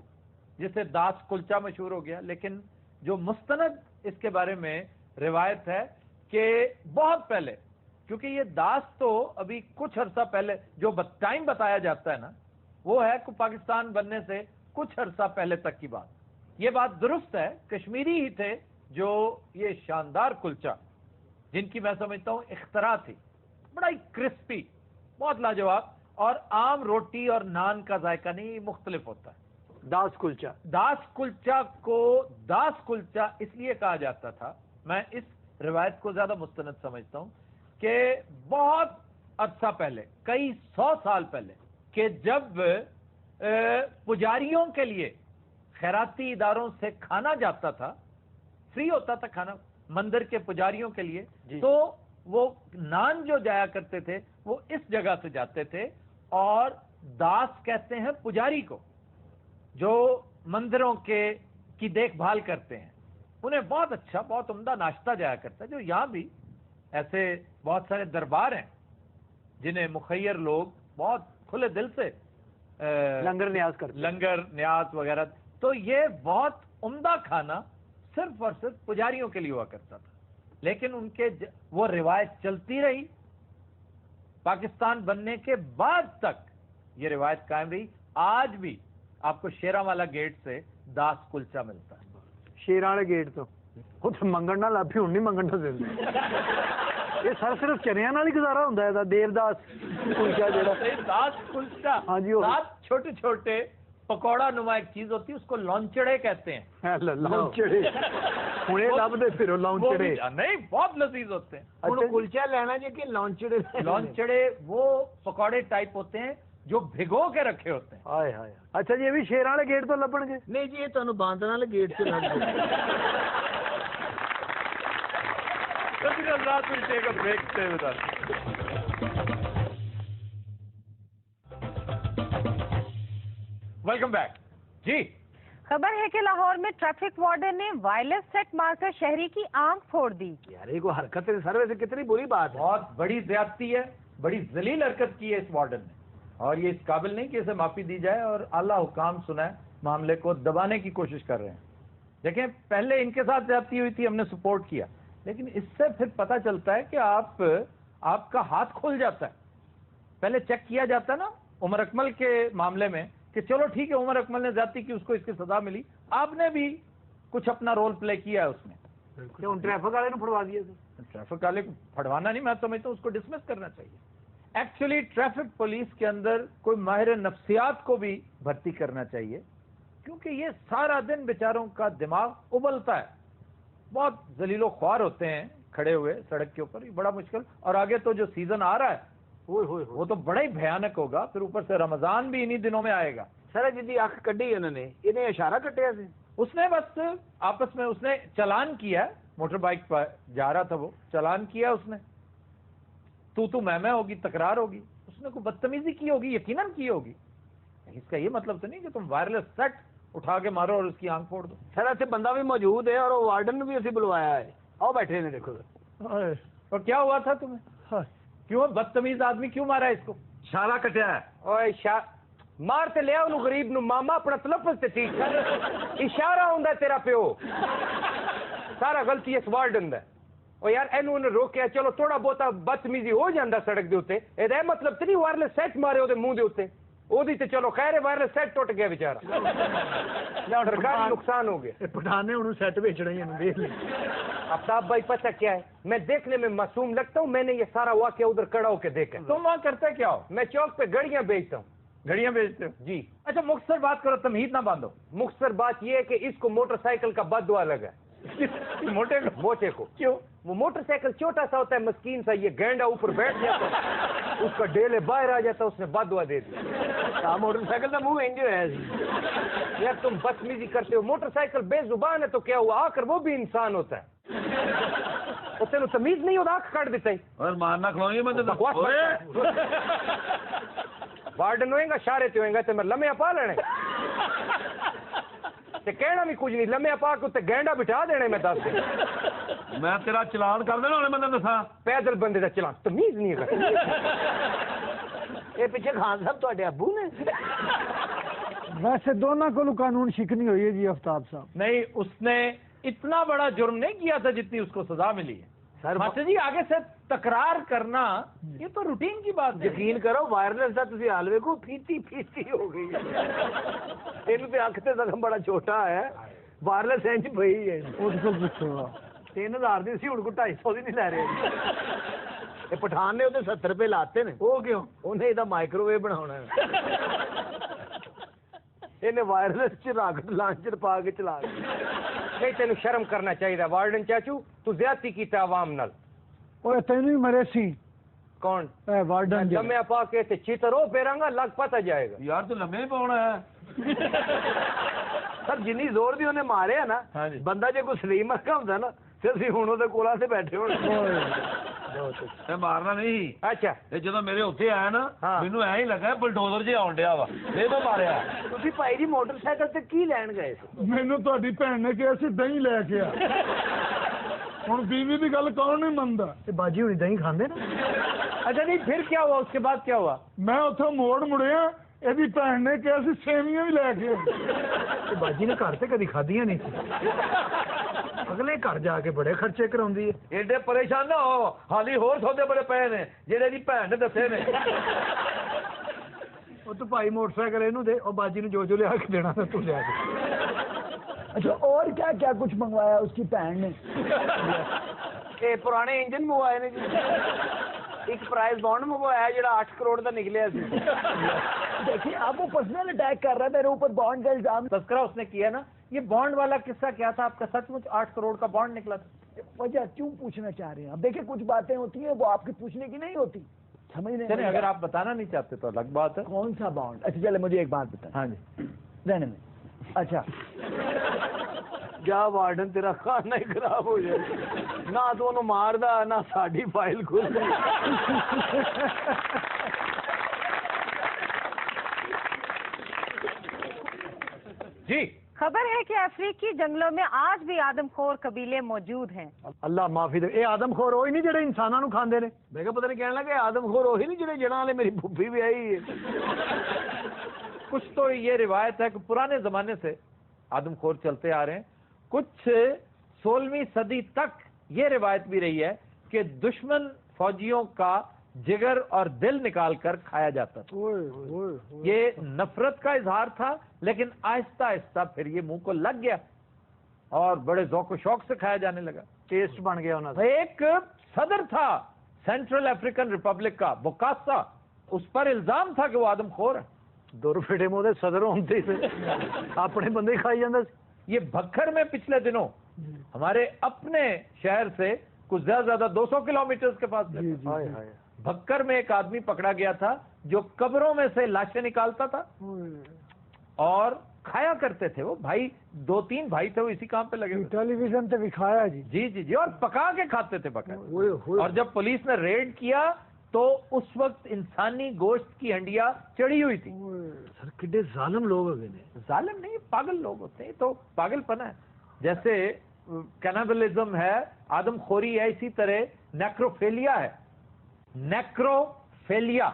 جسے داس کلچا مشہور ہو گیا, لیکن جو مستند اس کے بارے میں روایت ہے کہ بہت پہلے, کیونکہ یہ داس تو ابھی کچھ عرصہ پہلے جو ٹائم بتایا جاتا ہے نا وہ ہے کہ پاکستان بننے سے کچھ عرصہ پہلے تک کی بات. یہ بات درست ہے, کشمیری ہی تھے جو یہ شاندار کلچا جن کی میں سمجھتا ہوں اختراع تھی, بڑا ہی کرسپی, بہت لاجواب, اور عام روٹی اور نان کا ذائقہ نہیں, مختلف ہوتا ہے. داس کلچا. داس کلچا کو داس کلچا اس لیے کہا جاتا تھا, میں اس روایت کو زیادہ مستند سمجھتا ہوں, کہ بہت عرصہ پہلے, کئی 100 سال پہلے, کہ جب پجاریوں کے لیے خیراتی اداروں سے کھانا جاتا تھا, فری ہوتا تھا کھانا مندر کے پجاریوں کے لیے, تو وہ نان جو جایا کرتے تھے وہ اس جگہ سے جاتے تھے, اور داس کہتے ہیں پجاری کو جو مندروں کی دیکھ بھال کرتے ہیں. انہیں بہت اچھا, بہت عمدہ ناشتہ جایا کرتا ہے. جو یہاں بھی ایسے بہت سارے دربار ہیں جنہیں مخیر لوگ بہت کھلے دل سے لنگر نیاز کرتے, لنگر نیاز وغیرہ, تو یہ بہت عمدہ کھانا صرف اور صرف پجاریوں کے لیے ہوا کرتا تھا. لیکن ان کے وہ روایت چلتی رہی, پاکستان بننے کے بعد تک یہ روایت قائم رہی. آج بھی آپ کو شیراوالا گیٹ سے داس کلچا ملتا ہے. شیراں والے گیٹ تو اتنے منگن نہ لابھی, ہوں نہیں منگن نہ دے. یہ سر صرف چنیا نال ہی گزارا ہوندا ہے. دیوداس کلچا جڑا داس کلچا, ہاں جی, چھوٹے چھوٹے پکوڑا نما ایک چیز ہوتی ہے, اس کو لونچڑے کہتے ہیں. لونچڑے ہوں لب دے پھر لونچڑے نہیں, بہت لذیذ ہوتے ہیں. کلچا لینا جی کہ لونچڑے؟ لونچڑے وہ پکوڑے ٹائپ ہوتے ہیں جو بھگو کے رکھے ہوتے ہیں. ہائے ہائے. اچھا جی, یہ بھی شیراں والے گیٹ تو لبن گے؟ نہیں جی, یہ تمہیں باندھن والے گیٹ سے لگ گئے. ویلکم بیک جی. خبر ہے کہ لاہور میں ٹریفک وارڈن نے وائرلیس سیٹ مار کر شہری کی آنکھ پھوڑ دی. یار یہ کوئی حرکت ہے سر, ویسے کتنی بری بات ہے. بہت بڑی زیادتی ہے, بڑی ذلیل حرکت کی ہے اس وارڈن نے, اور یہ اس قابل نہیں کہ اسے معافی دی جائے اور اعلیٰ حکام سنائے, معاملے کو دبانے کی کوشش کر رہے ہیں. دیکھیں, پہلے ان کے ساتھ زیادتی ہوئی تھی, ہم نے سپورٹ کیا, لیکن اس سے پھر پتہ چلتا ہے کہ آپ کا ہاتھ کھل جاتا ہے. پہلے چیک کیا جاتا ہے نا عمر اکمل کے معاملے میں کہ چلو ٹھیک ہے, عمر اکمل نے زیادتی کی, اس کو اس کی سزا ملی, آپ نے بھی کچھ اپنا رول پلے کیا ہے اس میں. ٹریفک والے نے پھڑوا دیا. ٹریفک والے کو پھڑوانا نہیں, میں سمجھتا ہوں اس کو ڈسمس کرنا چاہیے. ایکچولی ٹریفک پولیس کے اندر کوئی ماہر نفسیات کو بھی بھرتی کرنا چاہیے, کیونکہ یہ سارا دن بیچاروں کا دماغ ابلتا ہے, بہت ذلیل و خوار ہوتے ہیں کھڑے ہوئے سڑک کے اوپر, یہ بڑا مشکل. اور آگے تو جو سیزن آ رہا ہے وہ تو بڑا ہی بھیانک ہوگا, پھر اوپر سے رمضان بھی انہی دنوں میں آئے گا. سر جی آنکھ کڈی انہوں نے, انہیں اشارہ کٹیا سے, اس نے بس آپس میں اس نے چلان کیا, موٹر بائک پر جا رہا تھا وہ, چلان کیا اس نے, تو میں ہوگی, تکرار ہوگی, اس نے کوئی بدتمیزی کی ہوگی, یقیناً کی ہوگی. اس کا یہ مطلب تو نہیں کہ تم وائرلیس سیٹ اٹھا کے مارو اور اس کی آنکھ پھوڑ دو. سر ایسے بندہ بھی موجود ہے اور وہ وارڈن بھی اسی بلوایا ہے, آؤ بیٹھے نے, دیکھو سر. اور کیا ہوا تھا تمہیں, کیوں بدتمیز آدمی کیوں مارا ہے اس کو؟ اشارہ کٹیا ہے. اوے مار تے لیا انہوں غریب نو, ماما اپنا تلفظ تے ٹھیک کر, اشارہ ہوندا تیرا پیو, سارا غلطی اس وارڈن دا. اور یار اینو نے روکیا, چلو تھوڑا بہتا بدتمیزی ہو جاندا سڑک دے اوتے, اے مطلب تے نہیں وائرلیس سیٹ مارے اودے منہ دے اوتے, اودی تے چلو خیر ہے, وائرلیس سیٹ ٹوٹ گیا بیچارہ, سرکاری نقصان ہو گیا. پٹھانے انہوں سیٹ بیچنا ہی انہوں دیکھ لی. آفتاب بھائی پتہ کیا ہے, میں دیکھنے میں معصوم لگتا ہوں, میں نے یہ سارا واقعہ ادھر کڑا ہو کے دیکھا. تم وہاں کرتے کیا ہو؟ میں چوک پہ گڑیاں بیچتا ہوں. گھڑیاں بیچتے ہو جی. اچھا مختصر بات کرو, تمہید نہ باندھو. مختصر بات یہ ہے کہ اس کو موٹر سائیکل کا بد دعا لگا. موٹے کو کیوں؟ وہ موٹر سائیکل چھوٹا سا ہوتا ہے, مسکین سا, یہ گینڈا اوپر بیٹھ جاتا ہے, اس کا ڈیلے باہر آ جاتا ہے, اس نے بد دعا دے دی. موٹر سائیکل کا منہ انجو ہے. یار تم بدتمیزی کرتے ہو, موٹر سائیکل بے زبان ہے تو کیا ہوا, آ کر وہ بھی انسان ہوتا ہے. اس نے تمیز نہیں ہوتا, آنکھ کاٹ دیتا ہے. اور مارنا کھلائیں گے وارڈن ہوئے گا, شارے تے ہوئے گا, تو میں لمحے پا لینے. تے کہنا بھی کچھ نہیں لمے پا کے تے گینڈا بٹھا دینے میں دس دن میں تیرا چلان کر دینا ہوں میں دسا پیدل بندے دا چلان تمیز نہیں ہے یہ پیچھے خان صاحب تے ابو نے ویسے دونوں کو قانون شکنی ہوئی ہے جی آفتاب صاحب. نہیں اس نے اتنا بڑا جرم نہیں کیا تھا جتنی اس کو سزا ملی ہے. ماسٹر جی آگے سے تکرار کرنا یہ تو روٹین کی بات ہے. یقین کرو وائرلیس کا تھی حال ویکو پھیتی پھیتی ہو گئی تین پہ اکھ تے زخم بڑا چھوٹا ہے وائرلیس انج پئی ہے اس کو پوچھو 3000 دی سی ہن کو 250 دی نہیں لے رہے یہ پٹھان نے اوتے 70 روپے لاتے نے وہ کیوں انہیں ਇਹਦਾ ਮਾਈਕ੍ਰੋਵੇਵ ਬਣਾਉਣਾ ਹੈ ਇਹਨੇ ਵਾਇਰਲੈਸ ਚ ਰਾਕਟ ਲਾਂਚਰ ਪਾ ਕੇ ਚਲਾ نہیں تینوں شرم کرنا چاہیے وارڈن چاچو تو زیادتی کیتا عوام نال اوے تینوں ہی مرے سی کون اے وارڈن جی لمے پا کے تے چیترو پیرانگا لگ پتا جائے گا یار تو لمبے ہی پاؤنا ہے سر جنی زور دی انہیں مارے ہے نا بندہ جے کوئی سلیم رکھا ہوندا نا پھر اسی ہن اودے کولا سے بیٹھے ہونے مارنا نہیں اچھا جدو میرے اتنے آیا نا مینوں ایਂ ہی لگا بلڈوزر جے آن ڈیا وا یہ تو ماریا تسی بھائی جی موٹر سائیکل تے کی لین گئے مینوں تہاڈی بہن نے کہا سی دہی لے کے آ ہن بیوی دی گل کون نہیں مندا تے باجی ہوئی دہی کھاندے نا اچھا نہیں پھر کیا ہوا اس کے بعد کیا ہوا میں اتھوں موڑ مڑیا ਇਹਦੀ ਭੈਣ ਨੇ ਕਿਹਾ ਸੀ ਸੇਵੀਆਂ ਵੀ ਲੈ ਕੇ ਤੇ ਬਾਜੀ ਨੇ ਘਰ ਤੇ ਕਦੀ ਖਾਧੀਆਂ ਨਹੀਂ ਸੀ ਅਗਲੇ ਘਰ ਜਾ ਕੇ ਬੜੇ ਖਰਚੇ ਕਰਾਉਂਦੀ ਹੈ ਏਡੇ ਪਰੇਸ਼ਾਨ ਨਾ ਹੋ ਹਾਲੀ ਹੋਰ ਸੌਦੇ ਬੜੇ ਪਏ ਨੇ ਜਿਹੜੇ ਦੀ ਭੈਣ ਨੇ ਦੱਸੇ ਨੇ ਉਹ ਤੂੰ ਭਾਈ ਮੋਟਰਸਾਈਕਲ ਇਹਨੂੰ ਦੇ ਉਹ ਬਾਜੀ ਨੂੰ ਜੋ ਜੋ ਲਿਆ ਕੇ ਦੇਣਾ ਤੂੰ ਲਿਆ ਕੇ اچھا اور کیا کیا کچھ منگوایا اس کی بہن نے ਇਹ ਪੁਰਾਣੇ ਇੰਜਨ ਮੰਗਵਾਏ ਨੇ ਜੀ ایک پرائز بانڈ منگوایا ہے جڑا 8 کروڑ دا نکلیا سی دیکھیے اب وہ پرسنل اٹیک کر رہا ہے میرے اوپر بانڈ کا الزام تذکرہ اس نے کیا نا یہ بانڈ والا قصہ کیا تھا آپ کا سچ مچ 8 کروڑ کا بانڈ نکلا تھا وجہ کیوں پوچھنا چاہ رہے ہیں اب دیکھیں کچھ باتیں ہوتی ہیں وہ آپ کی پوچھنے کی نہیں ہوتی سمجھ نہیں اگر آپ بتانا نہیں چاہتے تو الگ بات ہے کون سا بانڈ اچھا چلے مجھے ایک بات بتائیں ہاں جی رہنے میں اچھا جا وارڈن تیرا کھانا ہی خراب ہو جائے نہ تو انہوں مار دا نہ ساڑی فائل کھل دی جی خبر ہے کہ افریقی جنگلوں میں آج بھی آدم خور قبیلے موجود ہیں. اللہ معافی دے اے آدم خور ہوئی نہیں جڑے انساناں نو کھاندے نے میں کہ پتہ نہیں کہنے لگا آدم خور وہی نہیں جڑے جڑاں والے میری پھپھی بھی آئی ہے کچھ تو یہ روایت ہے کہ پرانے زمانے سے آدم خور چلتے آ رہے ہیں کچھ 16ویں صدی تک یہ روایت بھی رہی ہے کہ دشمن فوجیوں کا جگر اور دل نکال کر کھایا جاتا تھا یہ نفرت کا اظہار تھا لیکن آہستہ آہستہ پھر یہ منہ کو لگ گیا اور بڑے ذوق و شوق سے کھایا جانے لگا ٹیسٹ بن گیا انہاں ایک صدر تھا سینٹرل افریقن ریپبلک کا بوکاسا اس پر الزام تھا کہ وہ آدم خور ہے دور پھٹے مودے صدر ہوندے تھے اپنے بندے ہی کھائی جاندے یہ بھکر میں پچھلے دنوں ہمارے اپنے شہر سے کچھ زیادہ 200 کلومیٹر کے پاس بھکر میں ایک آدمی پکڑا گیا تھا جو قبروں میں سے لاشیں نکالتا تھا اور کھایا کرتے تھے وہ بھائی 2-3 بھائی تھے وہ اسی کام پہ لگے ہوئے ٹیلی ویژن تے دکھایا جی جی اور پکا کے کھاتے تھے بکر اور جب پولیس نے ریڈ کیا تو اس وقت انسانی گوشت کی ہنڈیاں چڑھی ہوئی تھی سر کڈے ظالم لوگ ہوئے نے ظالم نہیں پاگل لوگ ہوتے ہیں تو پاگل پنا ہے جیسے کینیبلزم ہے آدم خوری ہے اسی طرح نیکروفیلیا ہے نیکروفیلیا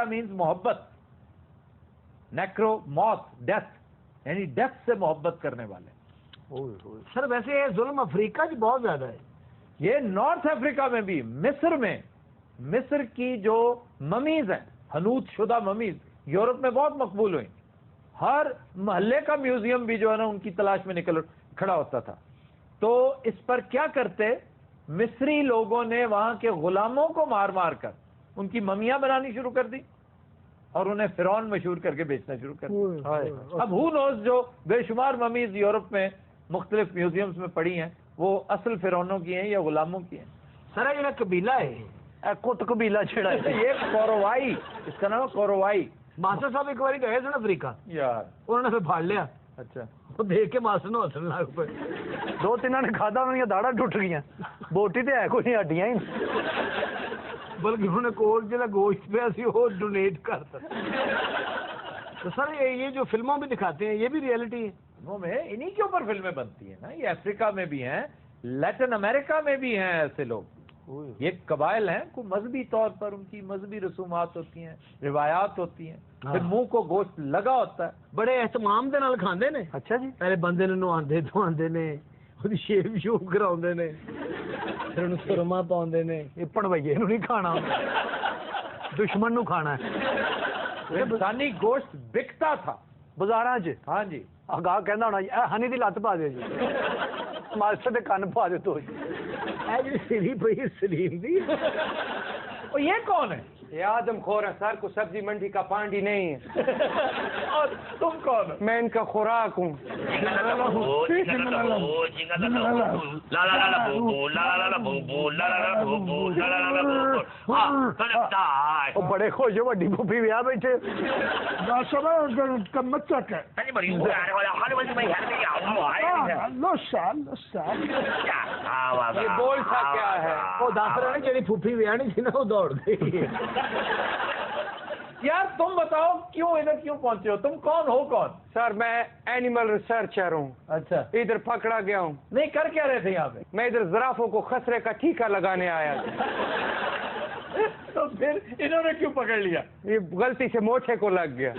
مینز محبت نیکرو موت ڈیتھ یعنی ڈیتھ سے محبت کرنے والے سر ویسے یہ ظلم افریقہ کی بہت زیادہ ہے یہ نارتھ افریقہ میں بھی مصر کی جو ممیز ہیں حنوط شدہ ممیز یورپ میں بہت مقبول ہوئی ہر محلے کا میوزیم بھی جو ہے نا ان کی تلاش میں نکل کھڑا ہوتا تھا تو اس پر کیا کرتے مصری لوگوں نے وہاں کے غلاموں کو مار مار کر ان کی ممیاں بنانی شروع کر دی اور انہیں فرعون مشہور کر کے بیچنا شروع کر دیا اب ہو نوز جو بے شمار ممیز یورپ میں مختلف میوزیمز میں پڑی ہیں وہ اصل فرعونوں کی ہیں یا غلاموں کی ہیں سر یہ قبیلہ ہے کٹ قبیلہ چھڑا ہے یہ کورووائی اس کا نام ہے کورووائی ماسٹر صاحب ایک باری گئے تھے نا افریقہ یار انہوں نے پھر پھاڑ لیا اچھا وہ دیکھ کے ماسٹر نے ہسن لگ پے 2-3 نے کھادا انہاں دی داڑھاں ٹوٹ گئیاں بوٹی تے ہے کوئی ہڈیاں ہی بلکہ انہوں نے کول جڑا گوشت پیا سی وہ ڈونیٹ کرتا تو سر یہ جو فلموں میں دکھاتے ہیں یہ بھی ریئلٹی ہے؟ فلموں میں انہی کے اوپر فلمیں بنتی ہیں نا. یہ افریقہ میں بھی ہیں, لیٹن امریکہ میں بھی ہیں ایسے لوگ. یہ قبائل ہیں, کو مذہبی طور پر ان کی مذہبی رسومات ہوتی ہیں, روایات ہوتی ہیں, پھر منہ کو گوشت لگا ہوتا ہے. بڑے اہتمام دے نال کھاندے نے. اچھا جی. پہلے بندے نے نواندے دھواندے نے, ਉਹਦੀ ਸ਼ੇਵ ਸ਼ੂਵ ਕਰਾਉਂਦੇ ਨੇ, ਫਿਰ ਉਹਨੂੰ ਸੁਰਮਾ ਪਾਉਂਦੇ ਨੇ. ਇਹ ਭਣਵਈਏ ਨੂੰ ਨਹੀਂ ਖਾਣਾ, ਦੁਸ਼ਮਣ ਨੂੰ ਖਾਣਾ ਹੈ. انسانی گوشت بکتا تھا ਬਾਜ਼ਾਰਾਂ 'ਚ. ہاں جی. ਗਾਹਕ ਕਹਿੰਦਾ ਹੋਣਾ ਜੀ ਹਨੀ ਦੀ ਲੱਤ ਪਾ ਦਿਓ ਜੀ, ਮਾਸਟਰ ਦੇ ਕੰਨ ਪਾ ਦਿਓ ਦੋ ਜੀ. ਇਹ ਜਿਹੜੀ ਸਿਰੀ ਪਈ ਸਲੀਮ ਦੀ, اور یہ کون ہے؟ یہ آدم خور ہے سر, کو سبزی منڈی کا پانڈی نہیں ہے. اور تم کون ہو؟ میں ان کا خوراک ہوں. وہ بڑے خوش ہو, وڈی پھوپھی ویاہ بیٹھے. مچک ہے. یہ بول سا کیا ہے؟ ਉਹ ਦੱਸ ਰਿਹਾ ਨਾ ਜਿਹੜੀ ਫੁੱਫੀ ਵਿਆਹਣੀ ਸੀ ਨਾ ਉਹ ਦੌੜ ਗਈ. یار تم بتاؤ کیوں ادھر کیوں پہنچے ہو, تم کون ہو کون؟ سر میں اینیمل ریسرچر ہوں, اچھا ادھر پکڑا گیا ہوں. نہیں کر کیا رہے تھے یہاں پہ؟ میں ادھر زرافوں کو خسرے کا ٹیکا لگانے آیا تھا. تو پھر انہوں نے کیوں پکڑ لیا؟ یہ غلطی سے موٹے کو لگ گیا.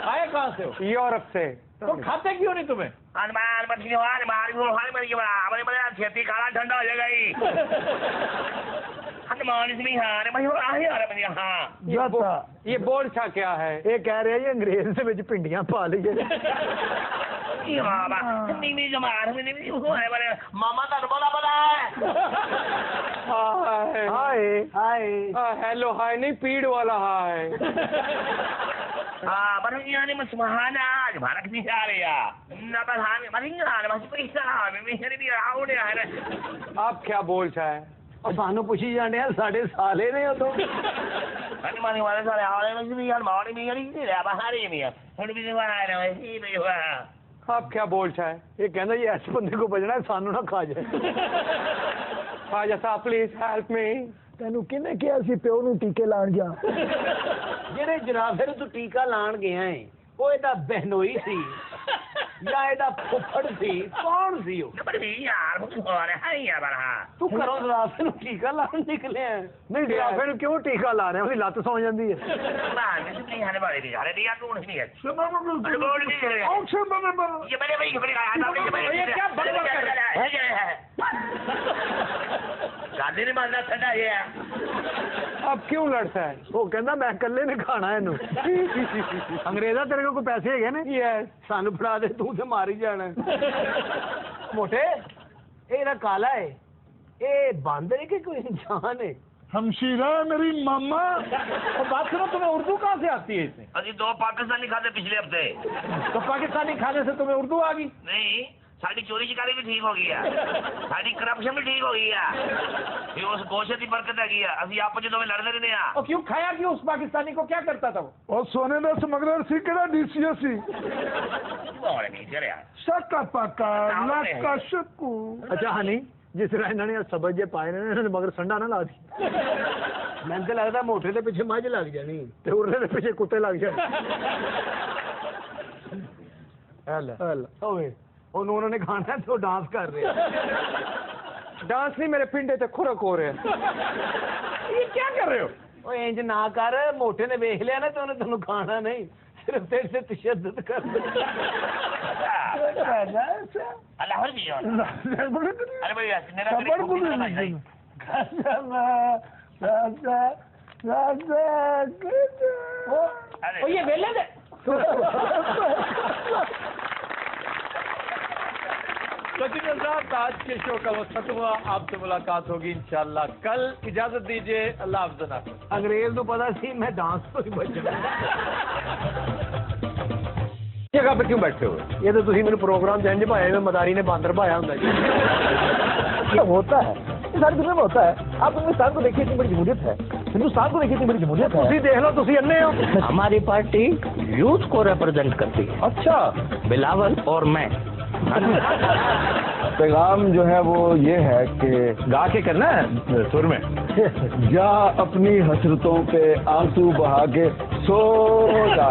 آئے کہاں سے ہو؟ یورپ سے. تو کھاتے کیوں نہیں تمہیں؟ ٹھنڈا ہو جائے گا. یہ بول سا کیا ہے؟ یہ کہہ رہے ہیں یہ انگریز سے بچ پنڈیاں پا لیے. ماما تھانوں بڑا بڑا ہے. ہائے ਹਾਏ ہیلو ہائے نہیں, پیڑ والا ہائے. آپ کیا بول سا ہے؟ ਉਹ ਸਾਨੂੰ ਪੁੱਛੀ ਜਾਂਦੇ ਆ, ਸਾਡੇ ਸਾਲੇ ਨੇ ਉਦੋਂ. آپ کیا بول سا ہے؟ یہ کہنا یہ ایسے بندے کو بجنا ہے سانو نہ کھا جائے. خواجہ صاحب پلیز ہیلپ می. ਤੈਨੂੰ ਕਿਹਨੇ ਕਿਹਾ ਸੀ ਪਿਓ ਨੂੰ ਟੀਕੇ ਲਾਣ ਜਾ? ਜਿਹੜੇ ਜਨਾਬੇ ਨੂੰ ਤੂੰ ਟੀਕਾ ਲਾਣ ਗਿਆ ਹੈ ਉਹ ਇਹਦਾ ਬਹਿਨੋਈ ਸੀ ਜਾਂ ਇਹਦਾ ਫੁੱਫੜ ਸੀ, ਕੌਣ ਸੀ ਉਹ? ਤੂੰ ਘਰੋਂ ਜਨਾਬੇ ਨੂੰ ਟੀਕਾ ਲਾਣ ਨਿਕਲਿਆ? نہیں جرافے نو کیوں ٹیکا لا رہے ہیں, اس کی لت سو جاندی ہے. اب کیوں لڑتا ہے؟ وہ کہندا میں کلے نے کھانا ہے اینو. انگریزا تیرے کو کوئی پیسے ہے نا؟ ਸਾਨੂੰ ਫੜਾ ਦੇ, ਤੂੰ ਤੇ ਮਾਰ ਹੀ ਜਾਣਾ. ਮੋਟੇ ਇਹ ਜਿਹੜਾ ਕਾਲਾ ਹੈ ਇਹ ਬਾਂਦਰ ਹੈ ਕਿ ਕੋਈ ਇਨਸਾਨ ਹੈ? ہمشیرہ ہے میری ماما. اور بات سنو, تمہیں اردو کہاں سے آتی ہے اس میں؟ ابھی 2 پاکستانی کھاتے پچھلے ہفتے. تو پاکستانی کھانے سے تمہیں اردو آ گئی؟ نہیں, ساری چوری چکاری بھی ٹھیک ہو گئی ہے, ساری کرپشن بھی ٹھیک ہو گئی ہے. یہ اس گوشت کی برکت ہے گیا. ابھی آپ جدوں میں لڑتے رہتے ہیں. اور کیوں کھایا کیوں اس پاکستانی کو, کیا کرتا تھا وہ؟ اور سونے دا سمگلر سی کہڑا ڈی سی ایس سی شکا پکا لکا شکو. اچھا ہنی, جس طرح انہوں نے سبج جے پائے نے مگر سنڈا نہ لا دی. ਮੈਨੂੰ ਤਾਂ ਲੱਗਦਾ ਮੋਟੇ ਦੇ ਪਿੱਛੇ ਮੱਝ ਲੱਗ ਜਾਣੀ. تے ارلے دے پیچھے کتے لگ جائے. ਓਏ ਉਹਨੂੰ ਉਹਨਾਂ ਨੇ ਖਾਣਾ ਤੇ ਉਹ ਡਾਂਸ ਕਰ ਰਿਹਾ. ڈانس نہیں, میرے پنڈے تے کھرک ہو رہے ہیں. یہ کیا کر رہے ہو؟ ਓਏ ਇੰਜ ਨਾ ਕਰ, ਮੋٹے نے ਵੇਖ ਲਿਆ ਨਾ ਤੇ ਉਹਨੇ ਤੈਨੂੰ ਖਾਣਾ نہیں, صرف تیرے سے تشدد کر یہ ویلے دے. آج کے شو کا وقت ختم ہوا. آپ سے ملاقات ہوگی انشاءاللہ کل. اجازت دیجیے, اللہ حافظ. انگریز کو پتا سی میں ڈانس تو ہی بچنا. جگہ پہ کیوں بیٹھے ہو؟ یہ تو تھی میرے پروگرام جنج پایا میں مداری نے باندر پایا ہوں. ہوتا ہے ساری دنیا میں ہوتا ہے. آپ ہندوستان کو دیکھیے اتنی بڑی جمہوریت ہے, ہندوستان کو دیکھیے اتنی بڑی جمہوریت ہے. تھی دیکھ لو, تھی انے ہو. ہماری پارٹی یوتھ کو ریپرزینٹ کرتی ہے. اچھا, بلاول اور میں. پیغام جو ہے وہ یہ ہے کہ گا کے کرنا ہے سر میں. جا اپنی حسرتوں پہ آنسو بہا کے سو جا.